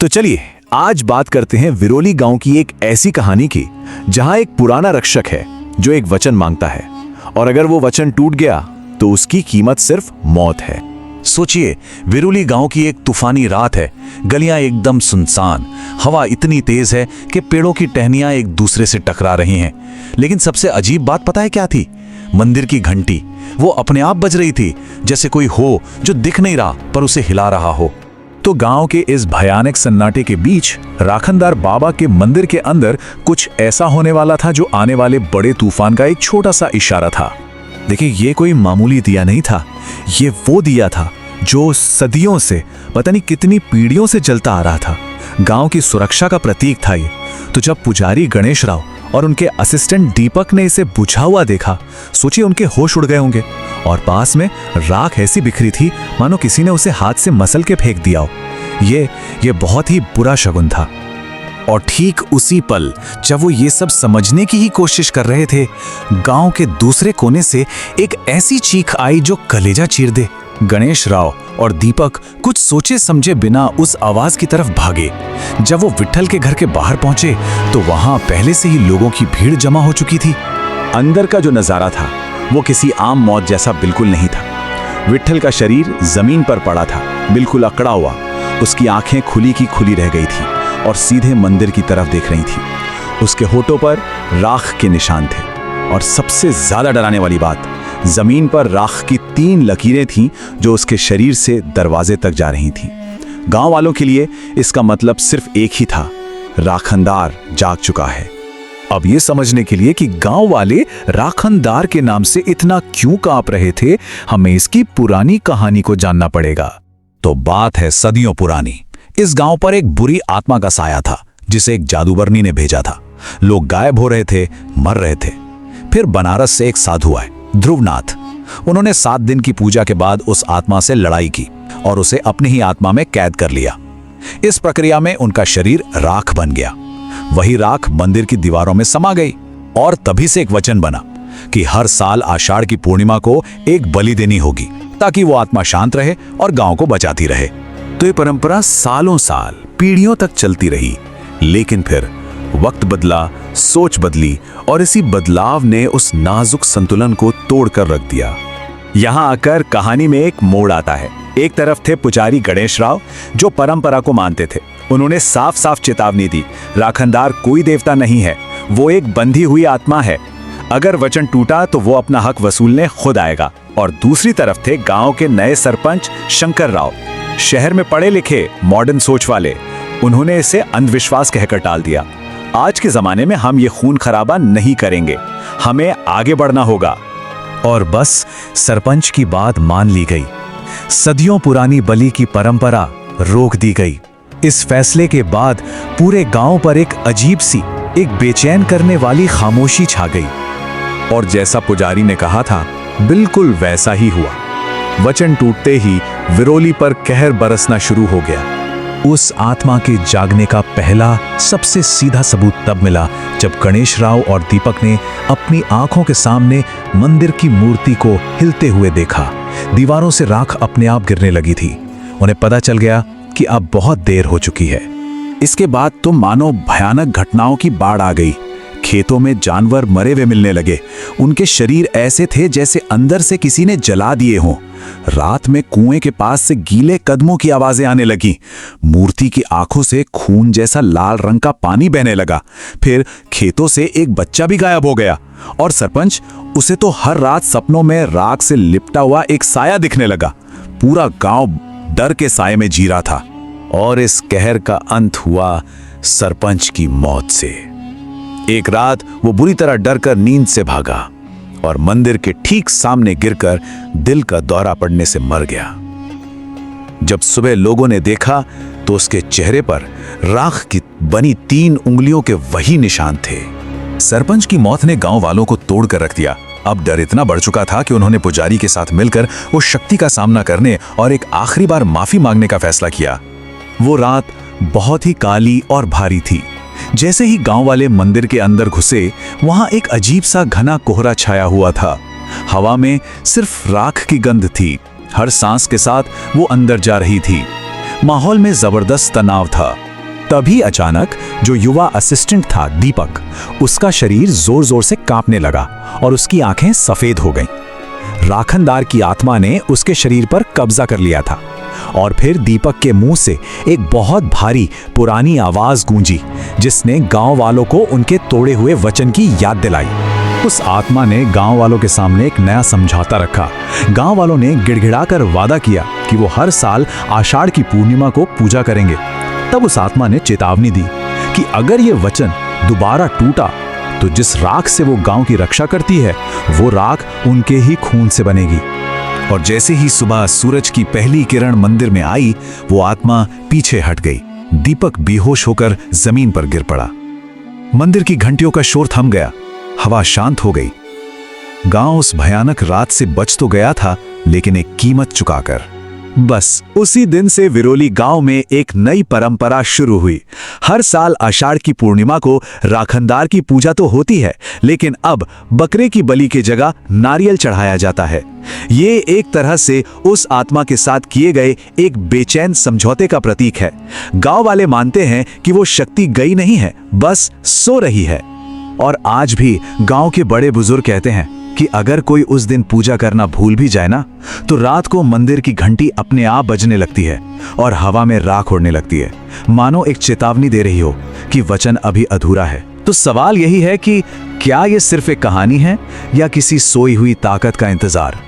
तो चलिए आज बात करते हैं विरोली गांव की एक ऐसी कहानी की जहां एक पुराना रक्षक है जो एक वचन मांगता है और अगर वो वचन टूट गया तो उसकी कीमत सिर्फ मौत है। सोचिए, विरोली गांव की एक तूफानी रात है। गलियां एकदम सुनसान, हवा इतनी तेज है कि पेड़ों की टहनियां एक दूसरे से टकरा रही हैं। लेकिन सबसे अजीब बात पता है क्या थी? मंदिर की घंटी वो अपने आप बज रही थी, जैसे कोई हो जो दिख नहीं रहा पर उसे हिला रहा हो। तो गांव के इस भयानक सन्नाटे के बीच राखनदार बाबा के मंदिर के अंदर कुछ ऐसा होने वाला था जो आने वाले बड़े तूफान का एक छोटा सा इशारा था। देखिए, ये कोई मामूली दिया नहीं था, ये वो दिया था जो सदियों से, पता नहीं कितनी पीढ़ियों से जलता आ रहा था। गांव की सुरक्षा का प्रतीक था ये। तो जब पुजारी गणेश राव और उनके असिस्टेंट दीपक ने इसे बुझा हुआ देखा, सोचिए उनके होश उड़ गए होंगे। और पास में राख ऐसी बिखरी थी मानो किसी ने उसे हाथ से मसल के फेंक दिया हो। ये बहुत ही बुरा शगुन था। और ठीक उसी पल जब वो ये सब समझने की ही कोशिश कर रहे थे, गांव के दूसरे कोने से एक ऐसी चीख आई जो कलेजा चीर दे। गणेश राव और दीपक कुछ सोचे समझे बिना उस आवाज की तरफ भागे। जब वो विट्ठल के घर के बाहर पहुंचे तो वहां पहले से ही लोगों की भीड़ जमा हो चुकी थी। अंदर का जो नजारा था वो किसी आम मौत जैसा बिल्कुल नहीं था। विट्ठल का शरीर जमीन पर पड़ा था, बिल्कुल अकड़ा हुआ। उसकी आंखें खुली की खुली रह गई थी और सीधे मंदिर की तरफ देख रही थी। उसके होठों पर राख के निशान थे और सबसे ज्यादा डराने वाली बात, जमीन पर राख की 3 लकीरें थीं जो उसके शरीर से दरवाजे तक जा रही थीं। गांव वालों के लिए इसका मतलब सिर्फ एक ही था, राखनदार जाग चुका है। अब ये समझने के लिए कि गांव वाले राखनदार के नाम से इतना क्यों कांप रहे थे, हमें इसकी पुरानी कहानी को जानना पड़ेगा। तो बात है सदियों पुरानी। इस गांव पर एक बुरी आत्मा का साया था जिसे एक जादूगरनी ने भेजा था। लोग गायब हो रहे थे, मर रहे थे। फिर बनारस से एक साधु आए, ध्रुवनाथ। उन्होंने 7 दिन की पूजा के बाद उस आत्मा से लड़ाई की और उसे अपनी ही आत्मा में कैद कर लिया। इस प्रक्रिया में उनका शरीर राख बन गया। वही राख मंदिर की दीवारों में समा गई और तभी से एक वचन बना कि हर साल आषाढ़ की पूर्णिमा को एक बलि देनी होगी ताकि वो आत्मा शांत रहे और गांव को बचाती रहे। तो ये परंपरा सालों साल, पीढ़ियों तक चलती रही। लेकिन फिर वक्त बदला, सोच बदली और इसी बदलाव ने उस नाजुक संतुलन को तोड़कर रख दिया। यहां आकर कहानी में एक मोड़ आता है। एक तरफ थे पुजारी गणेश राव जो परंपरा को मानते थे। उन्होंने साफ साफ चेतावनी दी, राखनदार कोई देवता नहीं है, वो एक बंधी हुई आत्मा है। अगर वचन टूटा तो वो अपना हक वसूलने खुद आएगा। और दूसरी तरफ थे गांव के नए सरपंच शंकर राव, शहर में पढ़े लिखे, मॉडर्न सोच वाले। उन्होंने इसे अंधविश्वास कहकर टाल दिया। आज के जमाने में हम ये खून खराबा नहीं करेंगे, हमें आगे बढ़ना होगा। और बस सरपंच की बात मान ली गई। सदियों पुरानी बलि की परंपरा रोक दी गई। इस फैसले के बाद पूरे गांव पर एक अजीब सी, एक बेचैन करने वाली खामोशी छा गई। और जैसा पुजारी ने कहा था बिल्कुल वैसा ही हुआ। वचन टूटते ही विरोली पर कहर बरसना शुरू हो गया। उस आत्मा के जागने का पहला सबसे सीधा सबूत तब मिला जब गणेश राव और दीपक ने अपनी आंखों के सामने मंदिर की मूर्ति को हिलते हुए देखा। दीवारों से राख अपने आप गिरने लगी थी। उन्हें पता चल गया कि अब बहुत देर हो चुकी है। इसके बाद तो मानो भयानक घटनाओं की बाढ़ आ गई। खेतों में जानवर मरे हुए मिलने लगे। उनके शरीर ऐसे थे जैसे अंदर से किसी ने जला दिए हों। रात में कुएं के पास से गीले कदमों की आवाजें आने लगी। मूर्ति की आंखों से खून जैसा लाल रंग का पानी बहने लगा। फिर खेतों से एक बच्चा भी गायब हो गया और सरपंच, उसे तो हर रात सपनों में राख से लिपटा हुआ एक साया दिखने लगा। पूरा गांव डर के साये में जी रहा था। और इस कहर का अंत हुआ सरपंच की मौत से। एक रात वो बुरी तरह डरकर नींद से भागा और मंदिर के ठीक सामने गिरकर दिल का दौरा पड़ने से मर गया। जब सुबह लोगों ने देखा तो उसके चेहरे पर राख की बनी 3 उंगलियों के वही निशान थे। सरपंच की मौत ने गांव वालों को तोड़ कर रख दिया। अब डर इतना बढ़ चुका था कि उन्होंने पुजारी के साथ मिलकर वो शक्ति का सामना करने और एक आखिरी बार माफी मांगने का फैसला किया। वो रात बहुत ही काली और भारी थी। जैसे ही गांव वाले मंदिर के अंदर घुसे, वहां एक अजीब सा घना कोहरा छाया हुआ था। हवा में सिर्फ राख की गंध थी। हर सांस के साथ वो अंदर जा रही थी। माहौल में जबरदस्त तनाव था। तभी अचानक जो युवा असिस्टेंट था दीपक, उसका शरीर जोर जोर से कांपने लगा और उसकी आंखें सफेद हो गईं। राखनदार की आत्मा ने उसके शरीर पर कब्जा कर लिया था और फिर दीपक के मुंह से एक बहुत भारी पुरानी आवाज गूंजी, जिसने गांव वालों को उनके तोड़े हुए वचन की याद दिलाई। उस आत्मा ने गांव वालों के सामने एक नया समझौता रखा। गांव वालों ने गिड़गिड़ाकर वादा किया कि वो हर साल आषाढ़ की पूर्णिमा को पूजा करेंगे। तब उस आत्मा ने चेतावनी दी कि अगर ये वचन दोबारा टूटा तो जिस राख से वो गांव की रक्षा करती है, वो राख उनके ही खून से बनेगी। और जैसे ही सुबह सूरज की पहली किरण मंदिर में आई, वो आत्मा पीछे हट गई। दीपक बेहोश होकर जमीन पर गिर पड़ा। मंदिर की घंटियों का शोर थम गया, हवा शांत हो गई। गांव उस भयानक रात से बच तो गया था, लेकिन एक कीमत चुकाकर। बस उसी दिन से विरोली गांव में एक नई परंपरा शुरू हुई। हर साल आषाढ़ की पूर्णिमा को राखनदार की पूजा तो होती है, लेकिन अब बकरे की बलि की जगह नारियल चढ़ाया जाता है। ये एक तरह से उस आत्मा के साथ किए गए एक बेचैन समझौते का प्रतीक है। गांव वाले मानते हैं कि वो शक्ति गई नहीं है, बस सो रही है। और आज भी गांव के बड़े बुजुर्ग कहते हैं कि अगर कोई उस दिन पूजा करना भूल भी जाए ना, तो रात को मंदिर की घंटी अपने आप बजने लगती है और हवा में राख उड़ने लगती है, मानो एक चेतावनी दे रही हो कि वचन अभी अधूरा है। तो सवाल यही है कि क्या ये सिर्फ एक कहानी है या किसी सोई हुई ताकत का इंतजार?